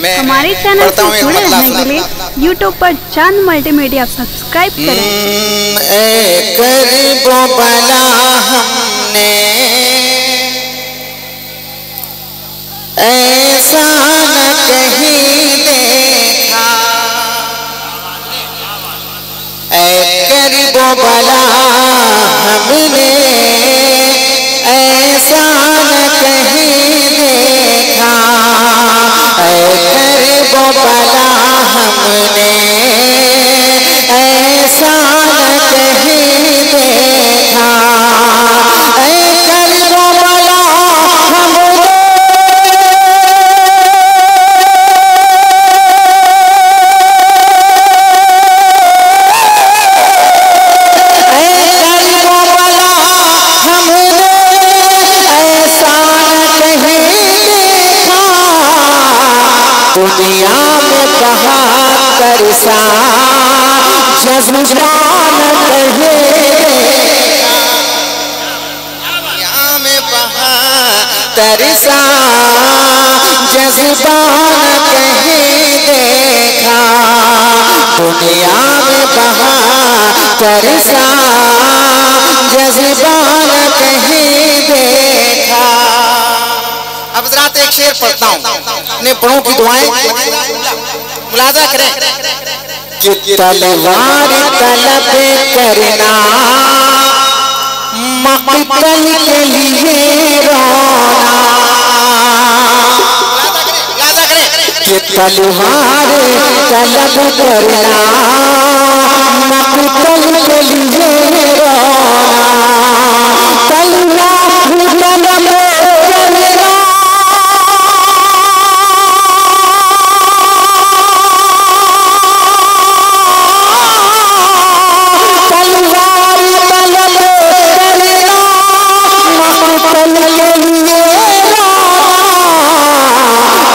हमारे चैनल से जुड़े रहने के लिए YouTube पर चांद मल्टीमीडिया सब्सक्राइब करें। गरीबों बना हमने ऐसा न कहीं देखा, गरीबों बना हमने ऐसा न कहीं देखा, गरीबों बना हमने ऐसा न कहीं देखा, गरीबों बना हमने दुनिया में बहाकर सा जज्बान कहे, दुनिया में बहाकर सा जज्बान कहे देखा, दुनिया में बहाकर सा जज्बान कहे देखा। अब जरा एक शेर पढ़ता हूँ, अपने बड़ों की दुआएं मुलाजा करें कि तलवार तलब करना मक़तल के लिए रोना, कि तलवार तलब करना मक़तल के लिए रोना, तलवार तलब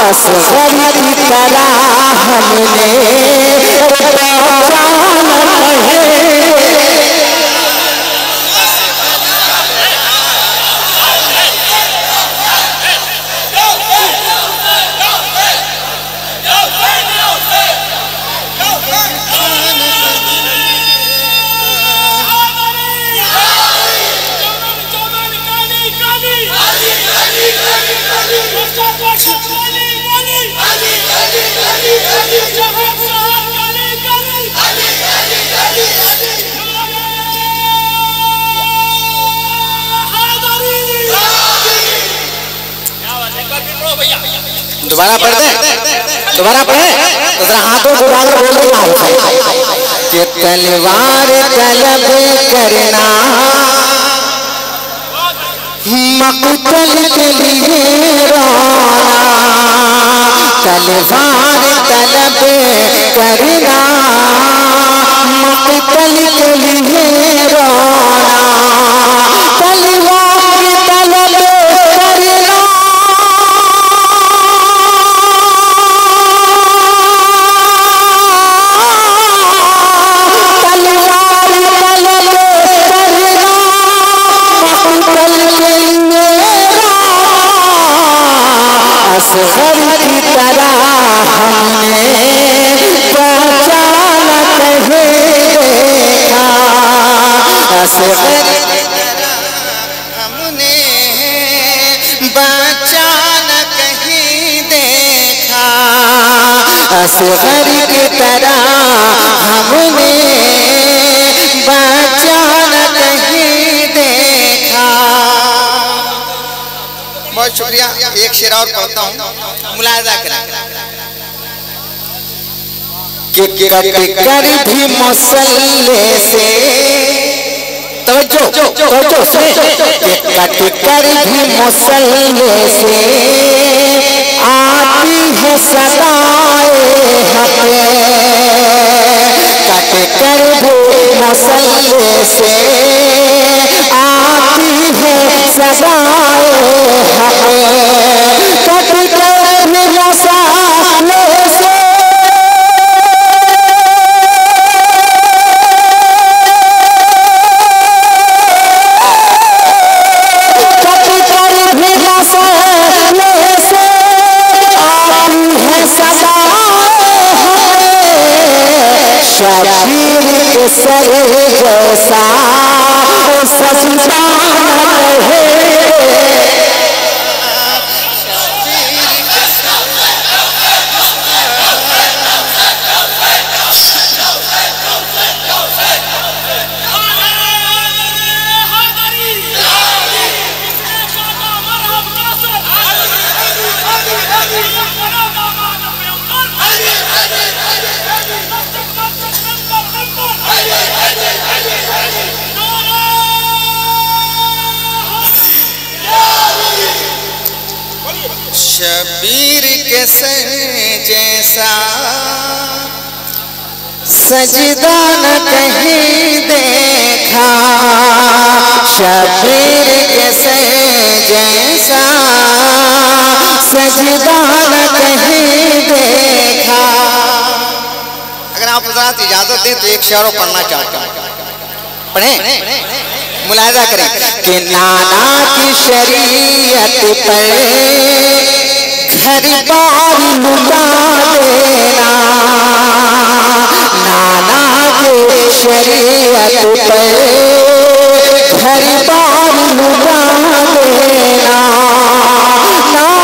असग़र की तरह हमने पहचान कहे, दोबारा पढ़ दे, दोबारा पढ़े तो जरा हाथों को उठाकर बोल देना कि तलवार तलब करना मक़तल के लिए रोना, तलवार तलब करना मक़तल के लिए रोना, तलवार तलब करना असग़र की तरह हमने पहचान कहे देखा, असग़र की तरह हमने पहचान कहीं देखा, असग़र की तरह हमने पहचान कहीं देखा। बहुत शुक्रिया। एक शेर और पढ़ता हूँ, मुलाहिजा करें कि कट भी मसल्ले से तवज्जो से, कट भी मसल्ले से आती है सदाए हक़, कट भी मसल्ले से आती है सदाए हक़, कट भी मसल्ले से आती है केसर जैसा सजदा न रहे। शबीर केसर जैसा सजदा न कहीं देखा। शबीर केसर जैसा सजदा न कहीं देखा। अगर आप हज़रात इजाजत दें तो एक शेर पढ़ना चाहता हूँ, पढ़ें, मुलाहिजा करें कि नाना की शरीयत पर घर बार लुटा देना। नाना की शरीयत पर घर बार लुटा देना। नाना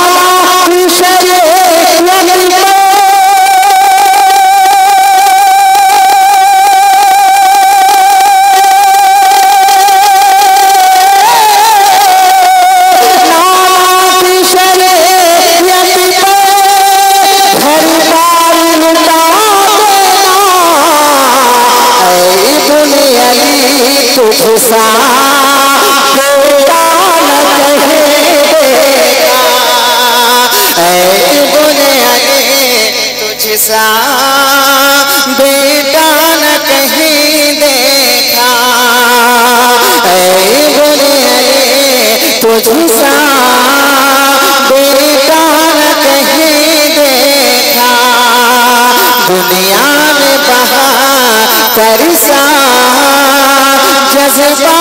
की शरीयत तुझसा बेटा न कहेगा। ऐ बुनियादी तुझसा बेटा न कहीं देखा। ऐ बुनियादी तुझसा बेटा न कहीं देखा। दुनिया में बहा तरसा जज्बा